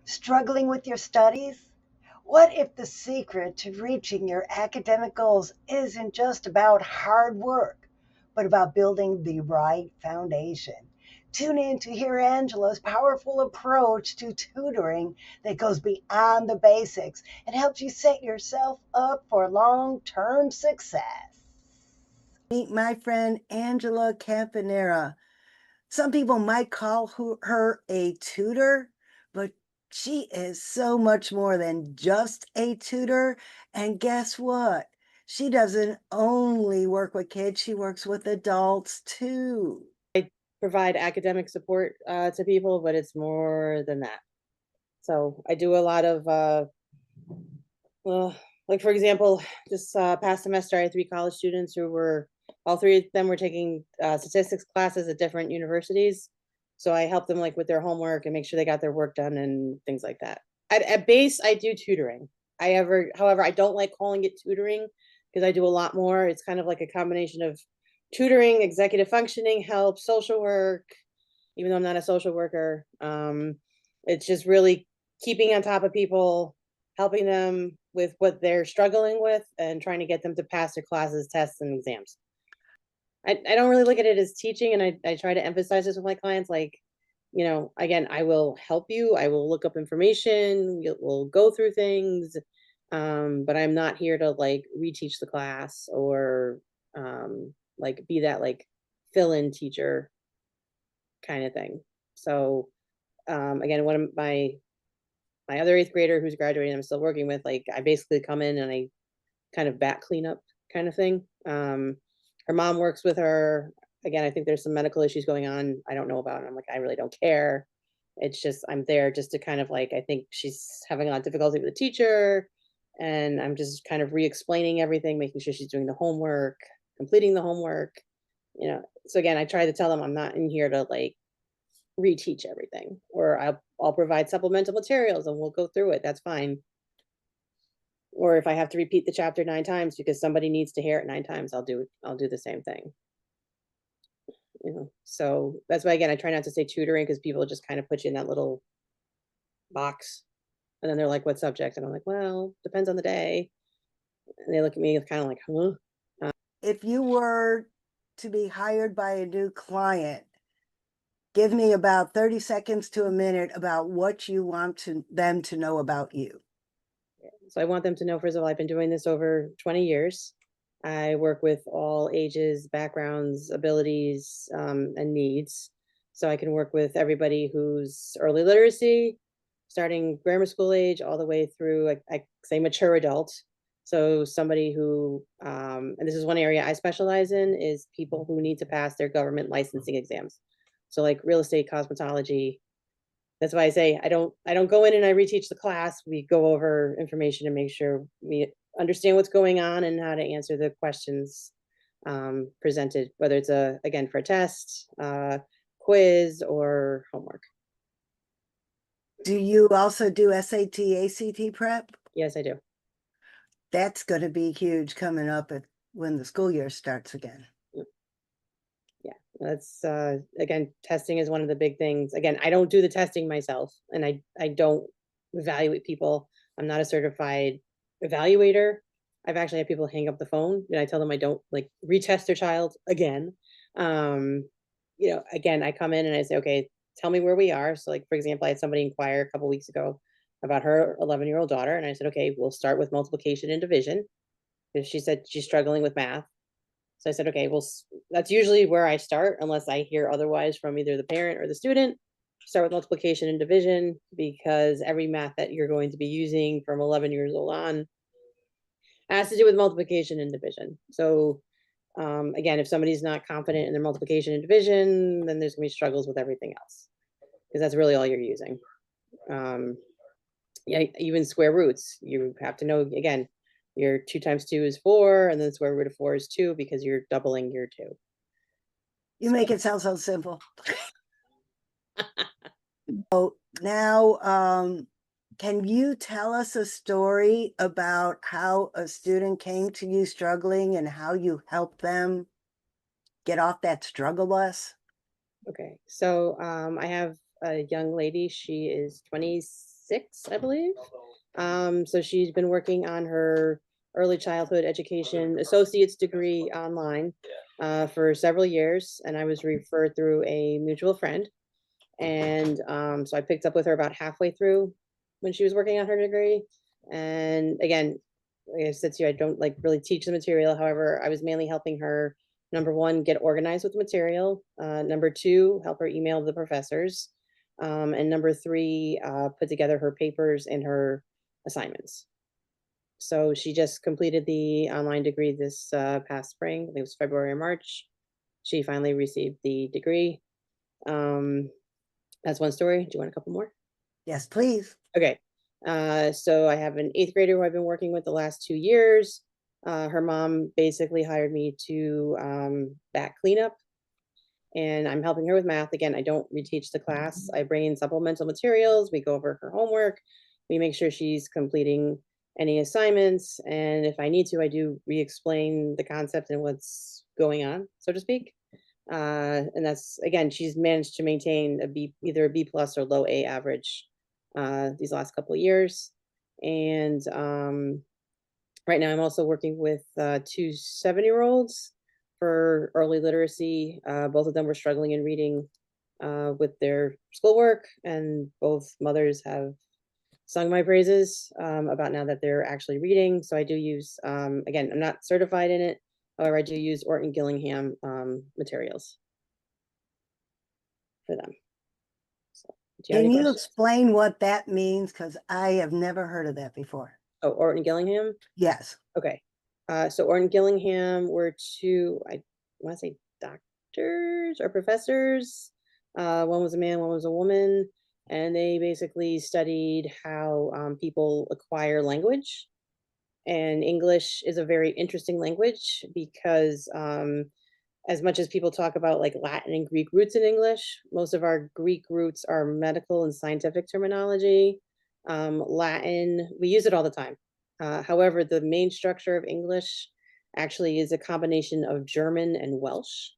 Struggling with your studies? What if the secret to reaching your academic goals isn't just about hard work, but about building the right foundation? Tune in to hear Angela's powerful approach to tutoring that goes beyond the basics and helps you set yourself up for long term success. Meet my friend Angela Campanera. Some people might call her a tutor, but she is so much more than just a tutor. And guess what? She doesn't only work with kids, she works with adults too. Provide academic support to people, but it's more than that. So I do a lot of, like for example, this past semester, I had 3 college students who were, all 3 of them were taking statistics classes at different universities. So I helped them like with their homework and make sure they got their work done and things like that. At base, I do tutoring. However, I don't like calling it tutoring because I do a lot more. It's kind of like a combination of tutoring, executive functioning, help, social work, even though I'm not a social worker. It's just really keeping on top of people, helping them with what they're struggling with, and trying to get them to pass their classes, tests, and exams. I don't really look at it as teaching, and I try to emphasize this with my clients. Like, again, I will help you. I will look up information. We'll go through things, but I'm not here to like reteach the class or like be that like fill-in teacher kind of thing. So again, one of my other 8th grader who's graduating, I'm still working with, like I basically come in and I kind of back cleanup kind of thing. Her mom works with her. Again, I think there's some medical issues going on I don't know about, and I'm like, I really don't care. It's just I'm there just to kind of like, I think she's having a lot of difficulty with the teacher, and I'm just kind of re-explaining everything, making sure she's doing the homework, completing the homework. So again, I try to tell them I'm not in here to like reteach everything, or I'll provide supplemental materials and we'll go through it. That's fine. Or if I have to repeat the chapter 9 times because somebody needs to hear it 9 times, I'll do the same thing. So that's why, again, I try not to say tutoring because people just kind of put you in that little box, and then they're like, what subject? And I'm like, well, depends on the day. And they look at me kind of like, huh? If you were to be hired by a new client, give me about 30 seconds to a minute about what you want them to know about you. So I want them to know, first of all, I've been doing this over 20 years. I work with all ages, backgrounds, abilities, and needs. So I can work with everybody who's early literacy, starting grammar school age, all the way through, I say, mature adult. So somebody who, and this is one area I specialize in, is people who need to pass their government licensing exams. So like real estate, cosmetology. That's why I say I don't go in and I reteach the class. We go over information and make sure we understand what's going on and how to answer the questions presented, whether it's again for a test, quiz, or homework. Do you also do SAT, ACT prep? Yes, I do. That's going to be huge coming up when the school year starts again. Yeah, that's again, testing is one of the big things. Again, I don't do the testing myself, and I don't evaluate people. I'm not a certified evaluator. I've actually had people hang up the phone, and I tell them I don't like retest their child again. Again, I come in and I say, okay, tell me where we are. So, like for example, I had somebody inquire a couple weeks ago about her 11-year-old daughter, and I said, okay, we'll start with multiplication and division because she said she's struggling with math. So I said, okay, well, that's usually where I start unless I hear otherwise from either the parent or the student. Start with multiplication and division because every math that you're going to be using from 11 years old on has to do with multiplication and division. So again, if somebody's not confident in their multiplication and division, then there's gonna be struggles with everything else because that's really all you're using. Um, yeah, even square roots, you have to know, again, your 2 times 2 is 4, and then square root of 4 is 2 because you're doubling your 2. You make it sound so simple. So now, can you tell us a story about how a student came to you struggling and how you helped them get off that struggle bus? Okay, so I have a young lady. She is 26 6, I believe. So she's been working on her early childhood education associate's degree online for several years, and I was referred through a mutual friend. And so I picked up with her about halfway through when she was working on her degree. And again, like I said to you, I don't like really teach the material. However, I was mainly helping her, number one, get organized with the material. Number two, help her email the professors. And number three, put together her papers and her assignments. So she just completed the online degree this past spring. I think it was February or March. She finally received the degree. That's one story. Do you want a couple more? Yes, please. Okay. So I have an 8th grader who I've been working with the last 2 years. Her mom basically hired me to back cleanup, and I'm helping her with math. Again, I don't reteach the class. I bring in supplemental materials. We go over her homework. We make sure she's completing any assignments. And if I need to, I do re-explain the concept and what's going on, so to speak. And that's, again, she's managed to maintain a B, either a B plus or low A average these last couple of years. And right now I'm also working with 2 7-year-olds for early literacy. Both of them were struggling in reading with their schoolwork, and both mothers have sung my praises about now that they're actually reading. So I do use, again, I'm not certified in it. However, I do use Orton Gillingham materials for them. So, do you have Can any you questions? explain what that means? Because I have never heard of that before. Oh, Orton Gillingham? Yes. Okay. So Orton Gillingham were two, I want to say doctors or professors. One was a man, one was a woman. And they basically studied how people acquire language. And English is a very interesting language because as much as people talk about like Latin and Greek roots in English, most of our Greek roots are medical and scientific terminology. Latin, we use it all the time. However, the main structure of English actually is a combination of German and Welsh.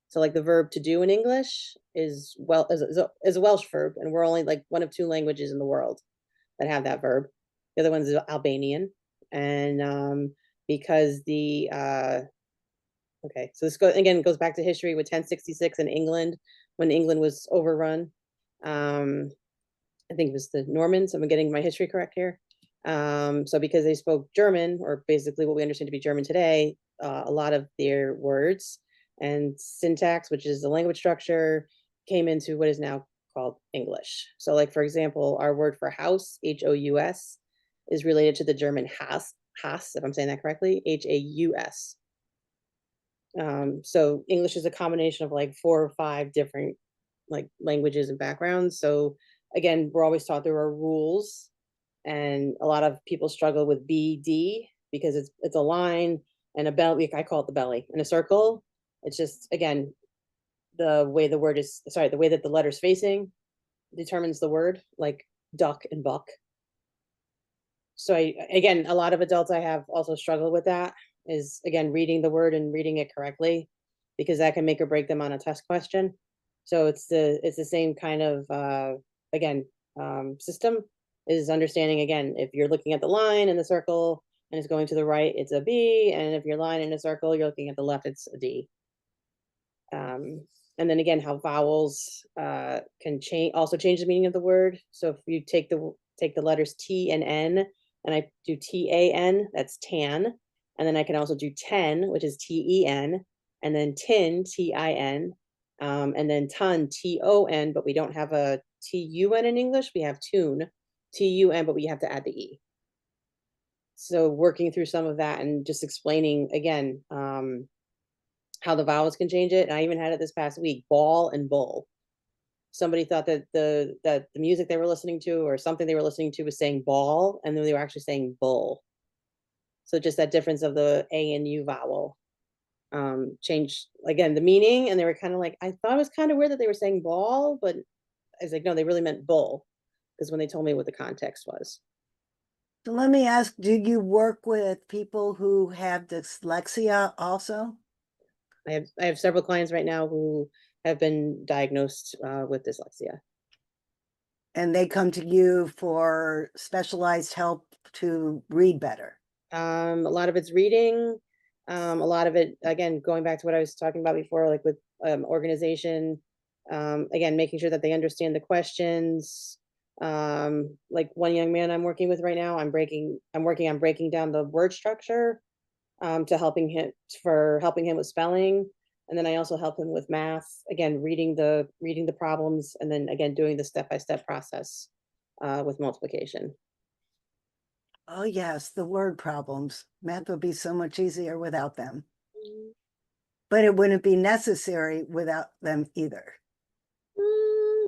So, like the verb to do in English is is a Welsh verb, and we're only like one of 2 languages in the world that have that verb. The other one's Albanian, and because the okay, so this again goes back to history with 1066 in England when England was overrun. I think it was the Normans. I'm getting my history correct here. So because they spoke German, or basically what we understand to be German today, a lot of their words and syntax, which is the language structure, came into what is now called English. So, like for example, our word for house, H-O-U-S, is related to the German Haus, if I'm saying that correctly, H-A-U-S. So English is a combination of like 4 or 5 different like languages and backgrounds. So again, we're always taught there are rules, and a lot of people struggle with BD because it's a line and a belly. I call it the belly and a circle. It's just again the way the word is, sorry, the way that the letter's facing determines the word, like duck and buck. So again, a lot of adults I have also struggle with that, is again reading the word and reading it correctly, because that can make or break them on a test question. So it's the same kind of again system, is understanding, again, if you're looking at the line and the circle and it's going to the right, it's a B, and if you're line in a circle, you're looking at the left, it's a D. And then again, how vowels can change the meaning of the word. So if you take the letters T and N, and I do TAN, that's tan. And then I can also do 10, which is TEN, and then tin, TIN, and then ton, TON, but we don't have a TUN in English. We have tune, TUN, but we have to add the E. So working through some of that and just explaining again how the vowels can change it. And I even had it this past week, ball and bull. Somebody thought that the music they were listening to or something they were listening to was saying ball, and then they were actually saying bull. So just that difference of the A and U vowel changed again the meaning, and they were kind of like, I thought it was kind of weird that they were saying ball, but I was like, no, they really meant bull, because when they told me what the context was. So let me ask, do you work with people who have dyslexia also? I have several clients right now who have been diagnosed with dyslexia. And they come to you for specialized help to read better. A lot of it's reading. A lot of it, again, going back to what I was talking about before, like with organization, again, making sure that they understand the questions. Like one young man I'm working with right now, I'm working on breaking down the word structure, to helping him with spelling. And then I also help him with math, again, reading the problems, and then again, doing the step-by-step process, with multiplication. Oh, yes, the word problems. Math would be so much easier without them, but it wouldn't be necessary without them either. Mm,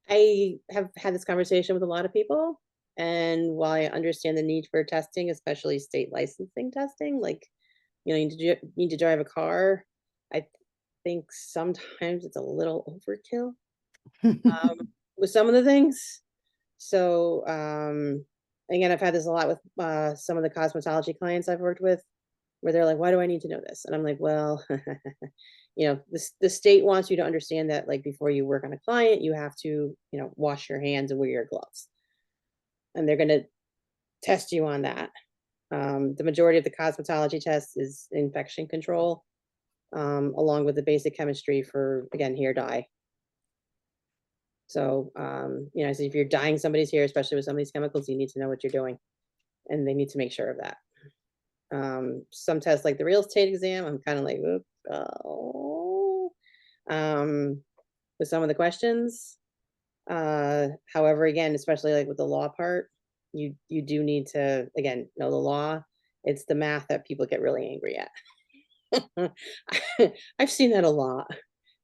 I have had this conversation with a lot of people, and while I understand the need for testing, especially state licensing testing, like, you need to drive a car, I think sometimes it's a little overkill, with some of the things. So, again, I've had this a lot with some of the cosmetology clients I've worked with, where they're like, "Why do I need to know this?" And I'm like, "Well, the state wants you to understand that, like, before you work on a client, you have to, wash your hands and wear your gloves, and they're going to test you on that." The majority of the cosmetology test is infection control, along with the basic chemistry for, again, hair dye. So, I said, if you're dyeing somebody's hair, especially with some of these chemicals, you need to know what you're doing, and they need to make sure of that. Some tests, like the real estate exam, I'm kind of like, "Oops, oh," um, with some of the questions. However, again, especially like with the law part, you do need to, again, know the law. It's the math that people get really angry at. I've seen that a lot.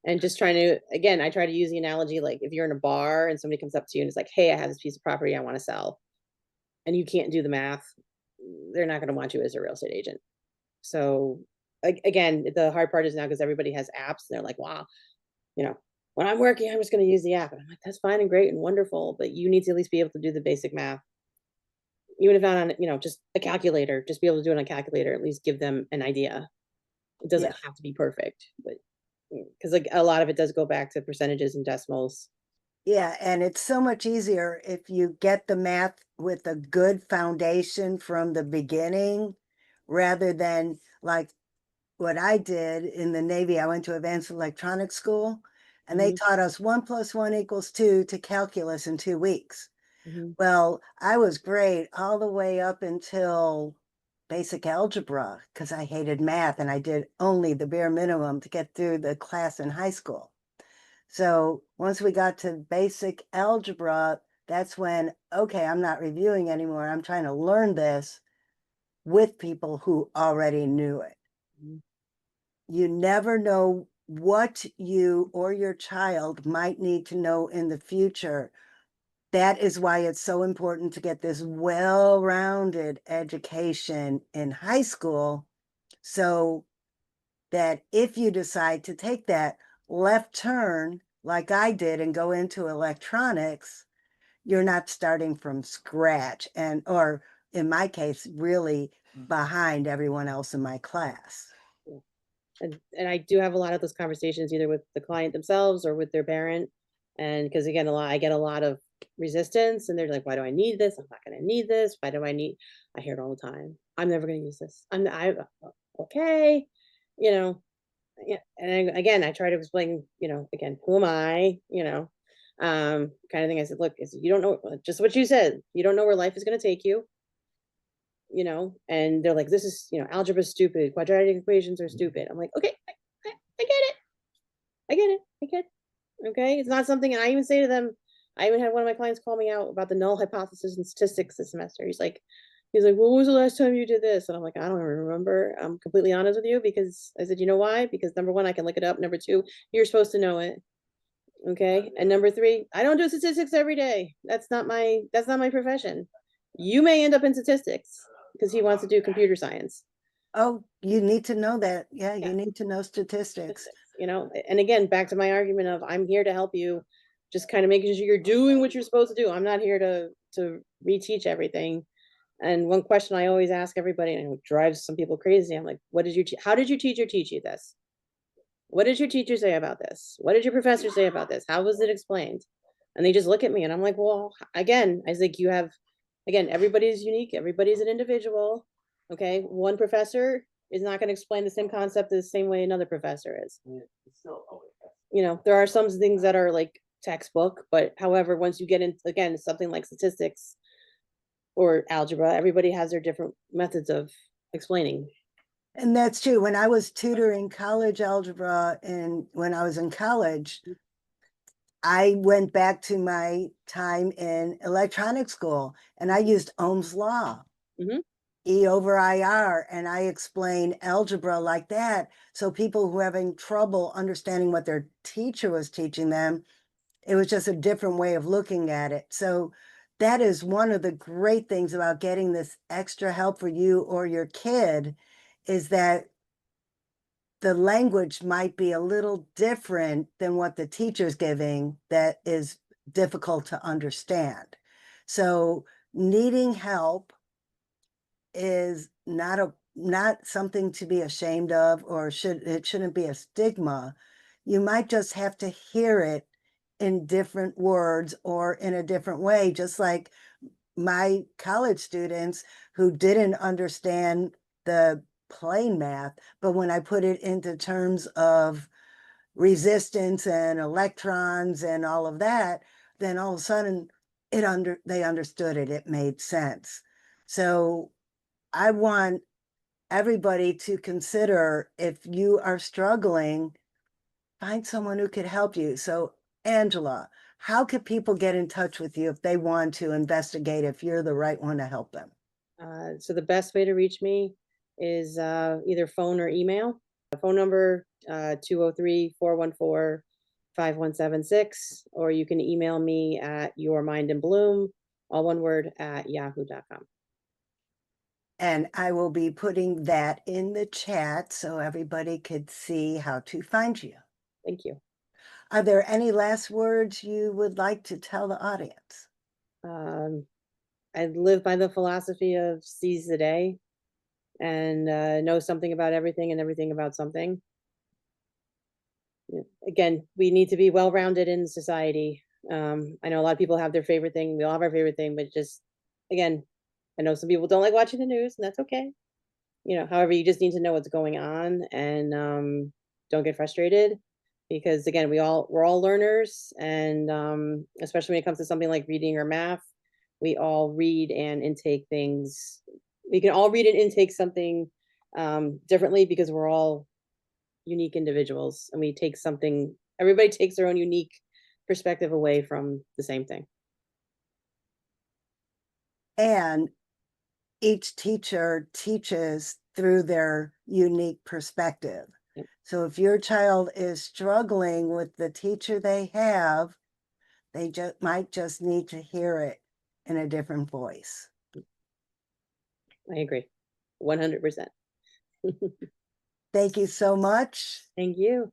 And just trying to, again, I try to use the analogy, like if you're in a bar and somebody comes up to you and is like, "Hey, I have this piece of property I want to sell," and you can't do the math, they're not going to want you as a real estate agent. So, again, the hard part is now, because everybody has apps, and they're like, "Wow, you know, when I'm working, I'm just going to use the app." And I'm like, "That's fine and great and wonderful, but you need to at least be able to do the basic math, even if not on, just a calculator. Just be able to do it on a calculator. At least give them an idea. It Yeah. doesn't have to be perfect, but because like a lot of it does go back to percentages and decimals." Yeah, and it's so much easier if you get the math with a good foundation from the beginning rather than like what I did in the Navy. I went to advanced electronics school and they Hmm. taught us 1 + 1 = 2 to calculus in 2 weeks. Hmm. Well, I was great all the way up until basic algebra because I hated math and I did only the bare minimum to get through the class in high school. So once we got to basic algebra, that's when, okay, I'm not reviewing anymore. I'm trying to learn this with people who already knew it. You never know what you or your child might need to know in the future. That is why it's so important to get this well-rounded education in high school so that if you decide to take that left turn, like I did, and go into electronics, you're not starting from scratch and, or in my case, really behind everyone else in my class. And I do have a lot of those conversations either with the client themselves or with their parent. And because again, I get a lot of resistance, and they're like, "Why do I need this? I'm not going to need this. Why do I need?" I hear it all the time. "I'm never going to use this. Okay, you know." Yeah, and again, I try to explain, again, who am I, kind of thing. I said, "Look, you don't know, just what you said. You don't know where life is going to take you." And they're like, "This is, algebra is stupid. Quadratic equations are stupid." I'm like, "Okay, I get it. I get it. I get it. Okay." It's not something, and I even say to them, I even had one of my clients call me out about the null hypothesis in statistics this semester. He's like, "Well, when was the last time you did this?" And I'm like, "I don't even remember." I'm completely honest with you, because I said, "You know why? Because number one, I can look it up. Number two, you're supposed to know it. Okay. And number three, I don't do statistics every day. That's not my profession. You may end up in statistics because he wants to do computer science." Oh, you need to know that. Yeah, Yeah, you need to know statistics. statistics, and again, back to my argument of, I'm here to help you, just kind of making sure you're doing what you're supposed to do. I'm not here to reteach everything. And one question I always ask everybody, and it drives some people crazy, I'm like, how did your teacher teach you this? What did your teacher say about this? What did your professor say about this? How was it explained? And they just look at me and I'm like, well, again, I was like, again, everybody's unique, everybody's an individual. Okay. One professor is not going to explain the same concept the same way another professor is. There are some things that are like textbook, but however, once you get into, again, something like statistics or algebra, everybody has their different methods of explaining. And that's true. When I was tutoring college algebra and when I was in college, I went back to my time in electronic school and I used Ohm's law. Mhm. E over IR, and I explain algebra like that. So people who are having trouble understanding what their teacher was teaching them, it was just a different way of looking at it. So that is one of the great things about getting this extra help for you or your kid is that the language might be a little different than what the teacher's giving that is difficult to understand. So needing help is not something to be ashamed of or it shouldn't be a stigma. You might just have to hear it in different words or in a different way, just like my college students who didn't understand the plain math, but when I put it into terms of resistance and electrons and all of that, then all of a sudden they understood it. It made sense. So I want everybody to consider if you are struggling, find someone who could help you. So, Angela, how could people get in touch with you if they want to investigate if you're the right one to help them? So the best way to reach me is either phone or email. Phone number 203-414-5176, or you can email me at yourmindandbloom, all one word, at yahoo.com. And I will be putting that in the chat so everybody could see how to find you. Thank you. Are there any last words you would like to tell the audience? I live by the philosophy of seize the day and know something about everything and everything about something. Again, we need to be well-rounded in society. I know a lot of people have their favorite thing. We all have our favorite thing, but just, again, I know some people don't like watching the news, and that's okay. However, you just need to know what's going on and don't get frustrated because again, we're all learners, and especially when it comes to something like reading or math, we all read and intake things. We can all read and intake something differently because we're all unique individuals and we take something, everybody takes their own unique perspective away from the same thing. And each teacher teaches through their unique perspective. Yep. So if your child is struggling with the teacher they have, they might just need to hear it in a different voice. I agree 100%. Thank you so much. Thank you.